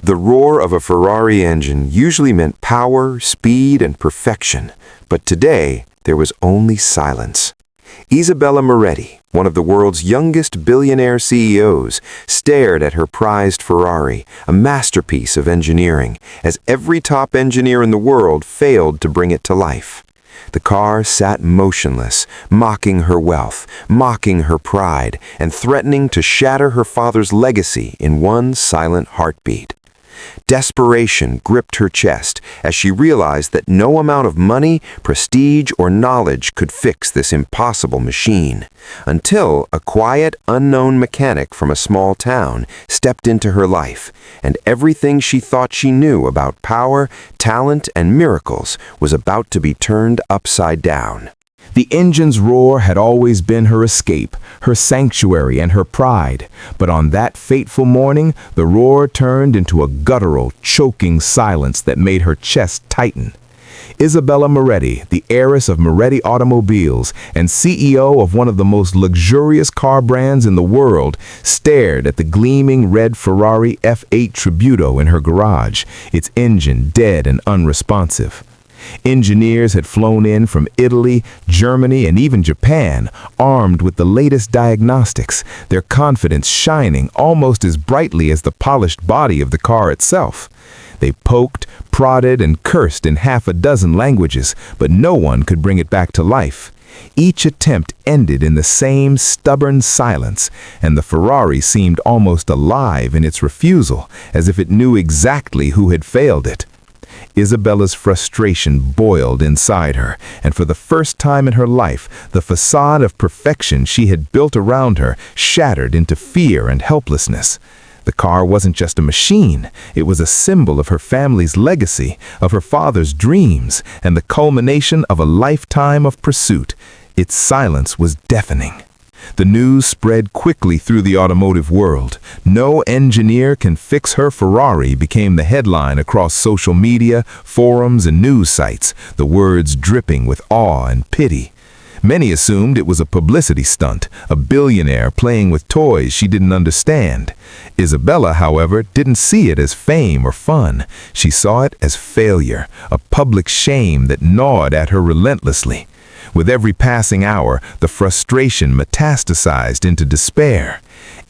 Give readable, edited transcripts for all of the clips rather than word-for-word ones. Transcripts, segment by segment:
The roar of a Ferrari engine usually meant power, speed, and perfection, but today there was only silence. Isabella Moretti, one of the world's youngest billionaire CEOs, stared at her prized Ferrari, a masterpiece of engineering, as every top engineer in the world failed to bring it to life. The car sat motionless, mocking her wealth, mocking her pride, and threatening to shatter her father's legacy in one silent heartbeat. Desperation gripped her chest as she realized that no amount of money, prestige, or knowledge could fix this impossible machine, until a quiet, unknown mechanic from a small town stepped into her life, and everything she thought she knew about power, talent, and miracles was about to be turned upside down. The engine's roar had always been her escape, her sanctuary, and her pride. But on that fateful morning, the roar turned into a guttural, choking silence that made her chest tighten. Isabella Moretti, the heiress of Moretti Automobiles and CEO of one of the most luxurious car brands in the world, stared at the gleaming red Ferrari F8 Tributo in her garage, its engine dead and unresponsive. Engineers had flown in from Italy, Germany, and even Japan, armed with the latest diagnostics, their confidence shining almost as brightly as the polished body of the car itself. They poked, prodded, and cursed in half a dozen languages, but no one could bring it back to life. Each attempt ended in the same stubborn silence, and the Ferrari seemed almost alive in its refusal, as if it knew exactly who had failed it. Isabella's frustration boiled inside her, and for the first time in her life, the facade of perfection she had built around her shattered into fear and helplessness. The car wasn't just a machine, it was a symbol of her family's legacy, of her father's dreams, and the culmination of a lifetime of pursuit. Its silence was deafening. The news spread quickly through the automotive world. "No engineer can fix her Ferrari" became the headline across social media, forums, and news sites, the words dripping with awe and pity. Many assumed it was a publicity stunt, a billionaire playing with toys she didn't understand. Isabella, however, didn't see it as fame or fun. She saw it as failure, a public shame that gnawed at her relentlessly. With every passing hour, the frustration metastasized into despair.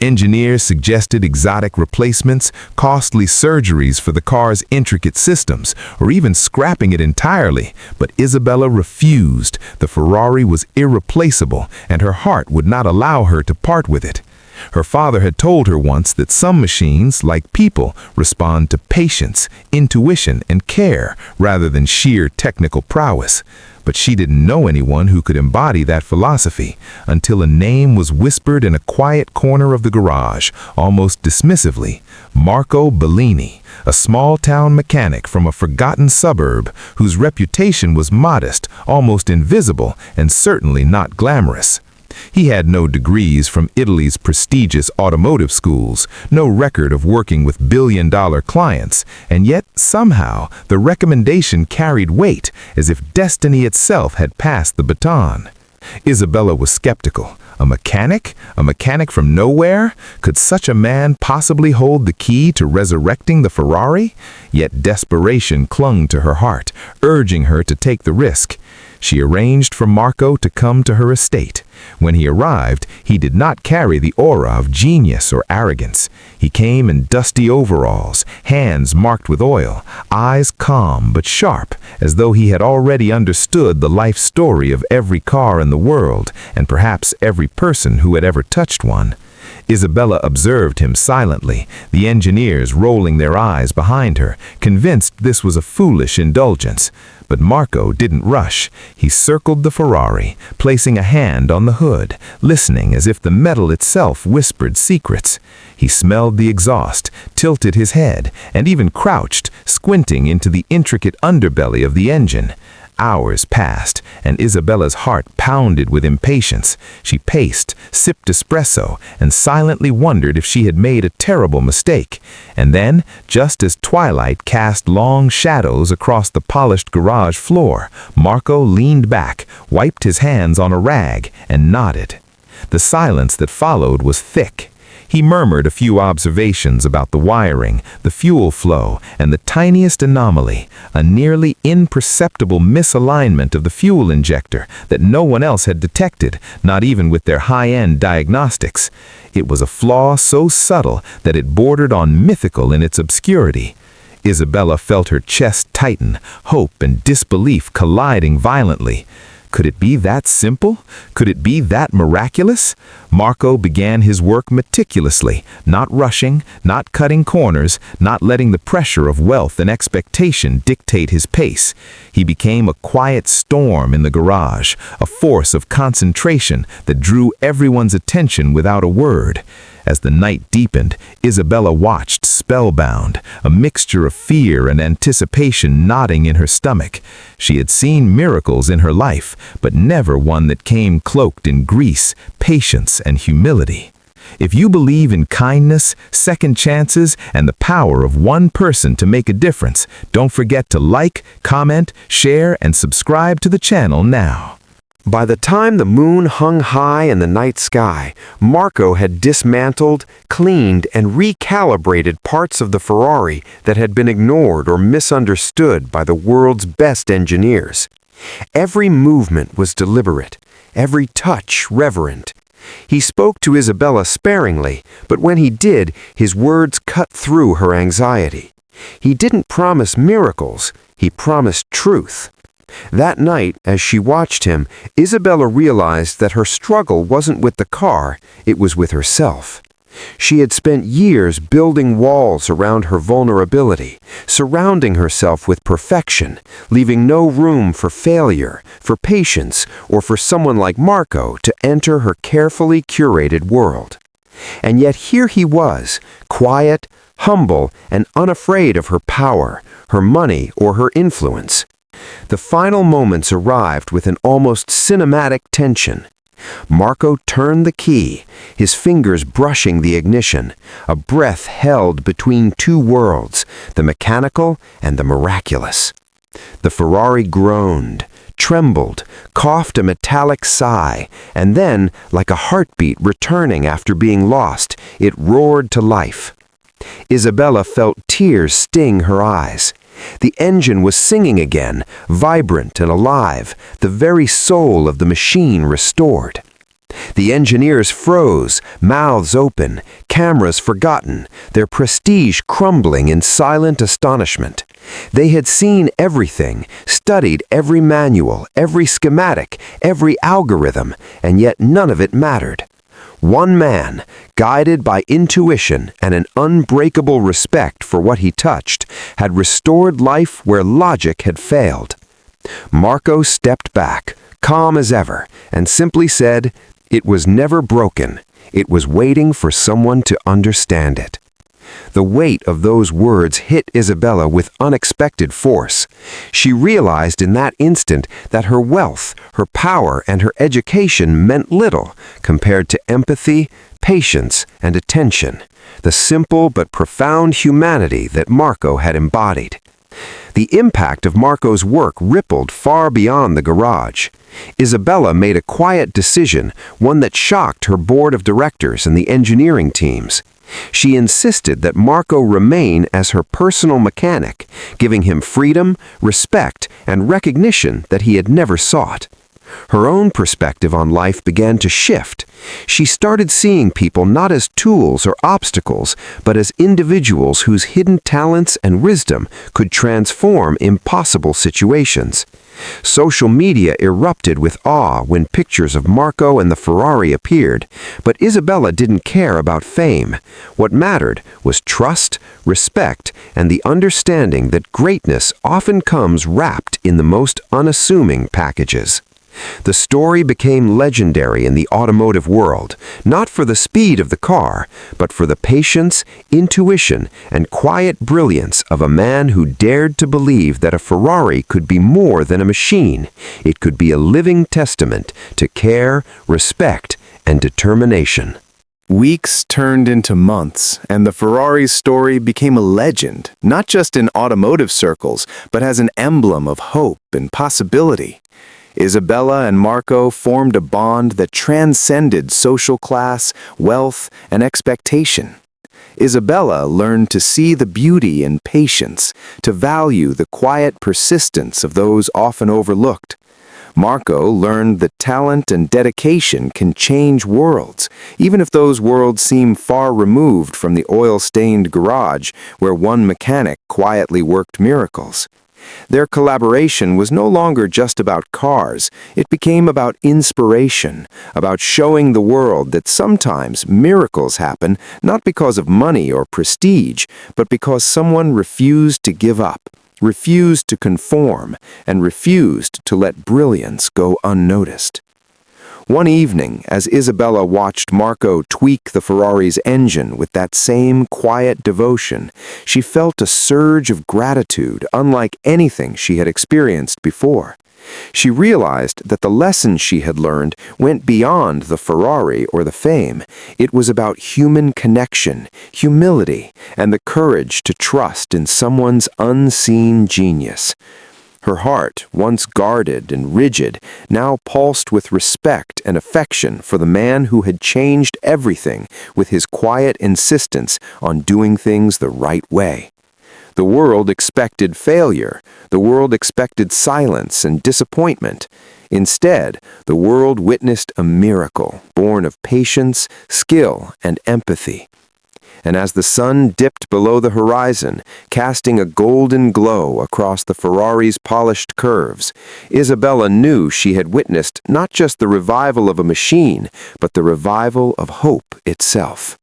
Engineers suggested exotic replacements, costly surgeries for the car's intricate systems, or even scrapping it entirely. But Isabella refused. The Ferrari was irreplaceable, and her heart would not allow her to part with it. Her father had told her once that some machines, like people, respond to patience, intuition, and care rather than sheer technical prowess. But she didn't know anyone who could embody that philosophy until a name was whispered in a quiet corner of the garage, almost dismissively: Marco Bellini, a small-town mechanic from a forgotten suburb whose reputation was modest, almost invisible, and certainly not glamorous. He had no degrees from Italy's prestigious automotive schools, no record of working with billion-dollar clients, and yet somehow the recommendation carried weight, as if destiny itself had passed the baton. Isabella was skeptical. A mechanic? A mechanic from nowhere? Could such a man possibly hold the key to resurrecting the Ferrari? Yet desperation clung to her heart, urging her to take the risk. She arranged for Marco to come to her estate. When he arrived, he did not carry the aura of genius or arrogance. He came in dusty overalls, hands marked with oil, eyes calm but sharp, as though he had already understood the life story of every car in the world, and perhaps every person who had ever touched one. Isabella observed him silently, the engineers rolling their eyes behind her, convinced this was a foolish indulgence. But Marco didn't rush. He circled the Ferrari, placing a hand on the hood, listening as if the metal itself whispered secrets. He smelled the exhaust, tilted his head, and even crouched, squinting into the intricate underbelly of the engine. Hours passed, and Isabella's heart pounded with impatience. She paced, sipped espresso, and silently wondered if she had made a terrible mistake. And then, just as twilight cast long shadows across the polished garage floor, Marco leaned back, wiped his hands on a rag, and nodded. The silence that followed was thick. He murmured a few observations about the wiring, the fuel flow, and the tiniest anomaly, a nearly imperceptible misalignment of the fuel injector that no one else had detected, not even with their high-end diagnostics. It was a flaw so subtle that it bordered on mythical in its obscurity. Isabella felt her chest tighten, hope and disbelief colliding violently. Could it be that simple? Could it be that miraculous? Marco began his work meticulously, not rushing, not cutting corners, not letting the pressure of wealth and expectation dictate his pace. He became a quiet storm in the garage, a force of concentration that drew everyone's attention without a word. As the night deepened, Isabella watched spellbound, a mixture of fear and anticipation knotting in her stomach. She had seen miracles in her life, but never one that came cloaked in grease, patience, and humility. If you believe in kindness, second chances, and the power of one person to make a difference, don't forget to like, comment, share, and subscribe to the channel now. By the time the moon hung high in the night sky, Marco had dismantled, cleaned, and recalibrated parts of the Ferrari that had been ignored or misunderstood by the world's best engineers. Every movement was deliberate, every touch reverent. He spoke to Isabella sparingly, but when he did, his words cut through her anxiety. He didn't promise miracles, he promised truth. That night, as she watched him, Isabella realized that her struggle wasn't with the car, it was with herself. She had spent years building walls around her vulnerability, surrounding herself with perfection, leaving no room for failure, for patience, or for someone like Marco to enter her carefully curated world. And yet here he was, quiet, humble, and unafraid of her power, her money, or her influence. The final moments arrived with an almost cinematic tension. Marco turned the key, his fingers brushing the ignition, a breath held between two worlds, the mechanical and the miraculous. The Ferrari groaned, trembled, coughed a metallic sigh, and then, like a heartbeat returning after being lost, it roared to life. Isabella felt tears sting her eyes. The engine was singing again, vibrant and alive, the very soul of the machine restored. The engineers froze, mouths open, cameras forgotten, their prestige crumbling in silent astonishment. They had seen everything, studied every manual, every schematic, every algorithm, and yet none of it mattered. One man, guided by intuition and an unbreakable respect for what he touched, had restored life where logic had failed. Marco stepped back, calm as ever, and simply said, "It was never broken. It was waiting for someone to understand it." The weight of those words hit Isabella with unexpected force. She realized in that instant that her wealth, her power, and her education meant little compared to empathy, patience, and attention, the simple but profound humanity that Marco had embodied. The impact of Marco's work rippled far beyond the garage. Isabella made a quiet decision, one that shocked her board of directors and the engineering teams. She insisted that Marco remain as her personal mechanic, giving him freedom, respect, and recognition that he had never sought. Her own perspective on life began to shift. She started seeing people not as tools or obstacles, but as individuals whose hidden talents and wisdom could transform impossible situations. Social media erupted with awe when pictures of Marco and the Ferrari appeared, but Isabella didn't care about fame. What mattered was trust, respect, and the understanding that greatness often comes wrapped in the most unassuming packages. The story became legendary in the automotive world, not for the speed of the car, but for the patience, intuition, and quiet brilliance of a man who dared to believe that a Ferrari could be more than a machine. It could be a living testament to care, respect, and determination. Weeks turned into months, and the Ferrari's story became a legend, not just in automotive circles, but as an emblem of hope and possibility. Isabella and Marco formed a bond that transcended social class, wealth, and expectation. Isabella learned to see the beauty in patience, to value the quiet persistence of those often overlooked. Marco learned that talent and dedication can change worlds, even if those worlds seem far removed from the oil-stained garage where one mechanic quietly worked miracles. Their collaboration was no longer just about cars. It became about inspiration, about showing the world that sometimes miracles happen not because of money or prestige, but because someone refused to give up, refused to conform, and refused to let brilliance go unnoticed. One evening, as Isabella watched Marco tweak the Ferrari's engine with that same quiet devotion, she felt a surge of gratitude unlike anything she had experienced before. She realized that the lesson she had learned went beyond the Ferrari or the fame. It was about human connection, humility, and the courage to trust in someone's unseen genius. Her heart, once guarded and rigid, now pulsed with respect and affection for the man who had changed everything with his quiet insistence on doing things the right way. The world expected failure. The world expected silence and disappointment. Instead, the world witnessed a miracle born of patience, skill, and empathy. And as the sun dipped below the horizon, casting a golden glow across the Ferrari's polished curves, Isabella knew she had witnessed not just the revival of a machine, but the revival of hope itself.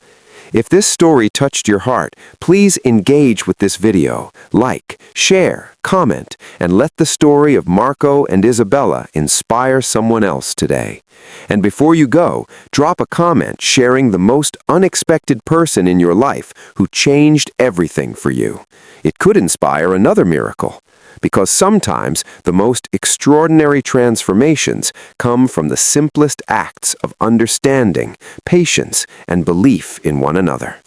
If this story touched your heart, please engage with this video, like, share, comment, and let the story of Marco and Isabella inspire someone else today. And before you go, drop a comment sharing the most unexpected person in your life who changed everything for you. It could inspire another miracle. Because sometimes the most extraordinary transformations come from the simplest acts of understanding, patience, and belief in one another.